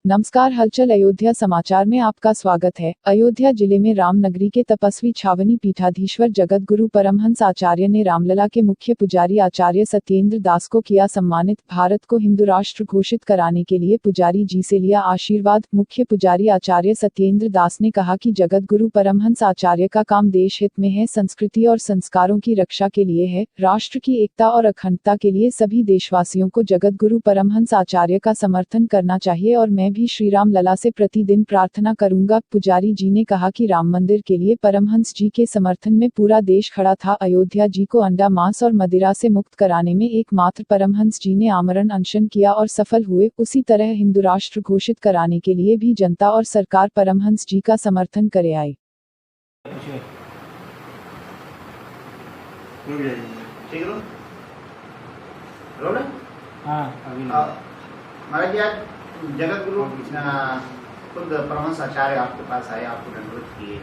नमस्कार, हलचल अयोध्या समाचार में आपका स्वागत है। अयोध्या जिले में रामनगरी के तपस्वी छावनी पीठाधीश्वर जगत गुरु परमहंस आचार्य ने रामलला के मुख्य पुजारी आचार्य सत्येंद्र दास को किया सम्मानित। भारत को हिंदू राष्ट्र घोषित कराने के लिए पुजारी जी से लिया आशीर्वाद। मुख्य पुजारी आचार्य सत्येंद्र दास ने कहा कि जगत गुरु परमहंस आचार्य का काम देश हित में है, संस्कृति और संस्कारों की रक्षा के लिए है, राष्ट्र की एकता और अखंडता के लिए सभी देशवासियों को जगत गुरु परमहंस आचार्य का समर्थन करना चाहिए और मैं भी श्री राम लला से प्रतिदिन प्रार्थना करूंगा। पुजारी जी ने कहा कि राम मंदिर के लिए परमहंस जी के समर्थन में पूरा देश खड़ा था। अयोध्या जी को अंडा, मांस और मदिरा से मुक्त कराने में एकमात्र परमहंस जी ने आमरण अनशन किया और सफल हुए। उसी तरह हिंदू राष्ट्र घोषित कराने के लिए भी जनता और सरकार परमहंस जी का समर्थन करे आई। जगत गुरु खुद परमहंस आचार्य आपके पास आए, आपको दंडवत किए,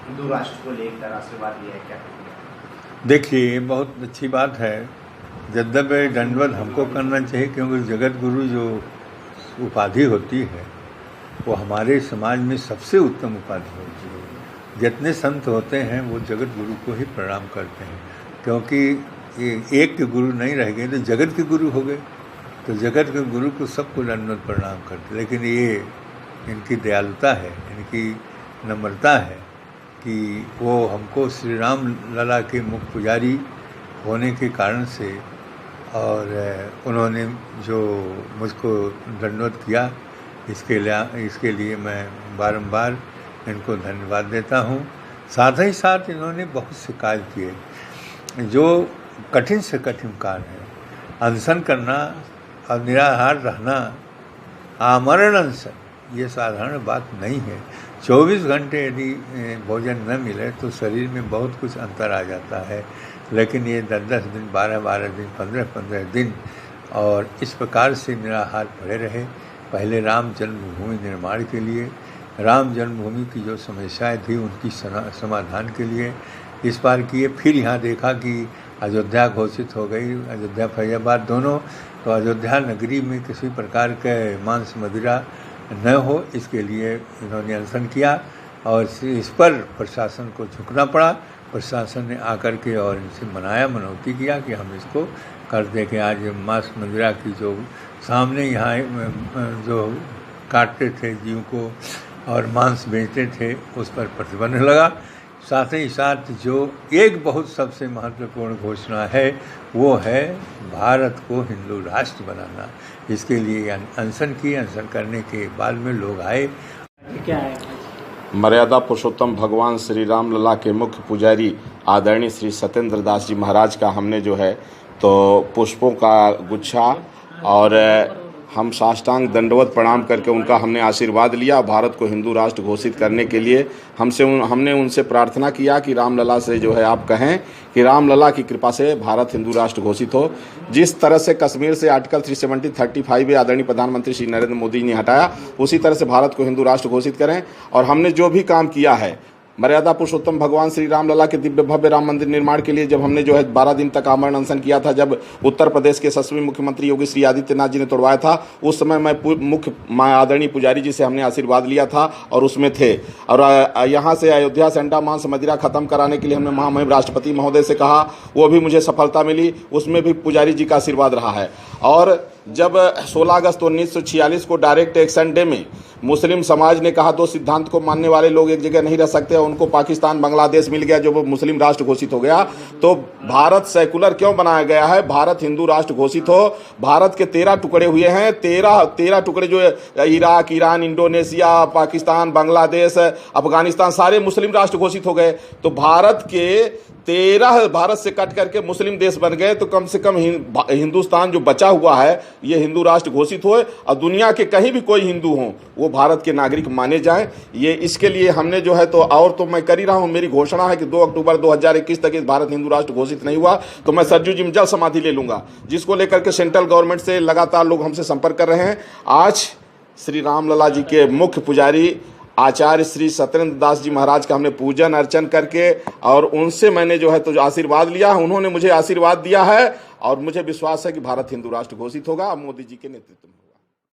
हिंदू राष्ट्र को लेकर आशीर्वाद दिया है, क्या कहेंगे? देखिए, बहुत अच्छी बात है। यद्यपि दंडवत हमको करना चाहिए, क्योंकि जगत गुरु जो उपाधि होती है वो हमारे समाज में सबसे उत्तम उपाधि होती है। जितने संत होते हैं वो जगत गुरु को ही प्रणाम करते हैं, क्योंकि ये एक के गुरु नहीं रह गए तो जगत के गुरु हो गए, तो जगत के गुरु को सबको दंडवत प्रणाम करते। लेकिन ये इनकी दयालुता है, इनकी नम्रता है कि वो हमको श्री राम लला के मुख्य पुजारी होने के कारण से और उन्होंने जो मुझको दंडवत किया, इसके लिए मैं बारंबार इनको धन्यवाद देता हूँ। साथ ही साथ इन्होंने बहुत से कार्य किए जो कठिन से कठिन कार्य है। अनशन करना और निराहार रहना, आमरण अनशन, ये साधारण बात नहीं है। 24 घंटे यदि भोजन न मिले तो शरीर में बहुत कुछ अंतर आ जाता है, लेकिन ये 10-10 दिन, 12-12 दिन, 15-15 दिन और इस प्रकार से निराहार पड़े रहे। पहले राम जन्मभूमि निर्माण के लिए, राम जन्मभूमि की जो समस्याएं थी उनकी समाधान के लिए इस बार किए। फिर यहाँ देखा कि अयोध्या घोषित हो गई, अयोध्या फैजाबाद दोनों, तो अयोध्या नगरी में किसी प्रकार के मांस मदिरा न हो, इसके लिए इन्होंने अनशन किया और इस पर प्रशासन को झुकना पड़ा। प्रशासन ने आकर के और इनसे मनौती किया कि हम इसको कर दें कि आज मांस मदिरा की जो सामने यहाँ जो काटते थे जीव को और मांस बेचते थे उस पर प्रतिबंध लगा। साथ ही साथ जो एक बहुत सबसे महत्वपूर्ण घोषणा है वो है भारत को हिंदू राष्ट्र बनाना। इसके लिए अनशन की, अनशन करने के बाद में लोग आए। क्या है? मर्यादा पुरुषोत्तम भगवान श्री राम लला के मुख्य पुजारी आदरणीय श्री सत्येंद्र दास जी महाराज का हमने जो है तो पुष्पों का गुच्छा और हम साष्टांग दंडवत प्रणाम करके उनका हमने आशीर्वाद लिया। भारत को हिंदू राष्ट्र घोषित करने के लिए हमने उनसे प्रार्थना किया कि रामलला से जो है आप कहें कि रामलला की कृपा से भारत हिंदू राष्ट्र घोषित हो। जिस तरह से कश्मीर से आर्टिकल 370-35 आदरणीय प्रधानमंत्री श्री नरेंद्र मोदी ने हटाया, उसी तरह से भारत को हिंदू राष्ट्र घोषित करें। और हमने जो भी काम किया है मर्यादा पुरुषोत्तम भगवान श्री राम लला के दिव्य भव्य राम मंदिर निर्माण के लिए, जब हमने जो है 12 दिन तक आमरण अनशन किया था, जब उत्तर प्रदेश के यशस्वी मुख्यमंत्री योगी श्री आदित्यनाथ जी ने तोड़वाया था, उस समय मैं मुख्य आदरणीय पुजारी जी से हमने आशीर्वाद लिया था और उसमें थे। और यहाँ से अयोध्या से अंडा, मांस, मदिरा खत्म कराने के लिए हमने महामहिम राष्ट्रपति महोदय से कहा, वो भी मुझे सफलता मिली, उसमें भी पुजारी जी का आशीर्वाद रहा है। और जब 16 अगस्त 1946 को डायरेक्ट एक्शन डे में मुस्लिम समाज ने कहा दो सिद्धांत को मानने वाले लोग एक जगह नहीं रह सकते, उनको पाकिस्तान, बांग्लादेश मिल गया जो मुस्लिम राष्ट्र घोषित हो गया, तो भारत सेकुलर क्यों बनाया गया है? भारत हिंदू राष्ट्र घोषित हो। भारत के 13 टुकड़े हुए हैं, 13 टुकड़े जो Iraq, Iran, Indonesia, Pakistan, Bangladesh, Afghanistan सारे मुस्लिम राष्ट्र घोषित हो गए। तो भारत के 13 भारत से कट करके मुस्लिम देश बन गए, तो कम से कम हिंदुस्तान जो बचा हुआ है ये हिंदू राष्ट्र घोषित हो और दुनिया के कहीं भी कोई हिंदू हो वो भारत के नागरिक माने जाएं। ये इसके लिए हमने जो है तो और तो मैं कर ही रहा हूं। मेरी घोषणा है कि 2 अक्टूबर 2021 तक इस भारत हिंदू राष्ट्र घोषित नहीं हुआ तो मैं सरजू जी में जल समाधि ले लूंगा, जिसको लेकर के सेंट्रल गवर्नमेंट से लगातार लोग हमसे संपर्क कर रहे हैं। आज श्री राम लला जी के मुख्य पुजारी आचार्य श्री सत्येंद्र दास जी महाराज का हमने पूजन अर्चन करके और उनसे मैंने जो है तो आशीर्वाद लिया, उन्होंने मुझे आशीर्वाद दिया है और मुझे विश्वास है कि भारत हिंदू राष्ट्र घोषित होगा मोदी जी के नेतृत्व में।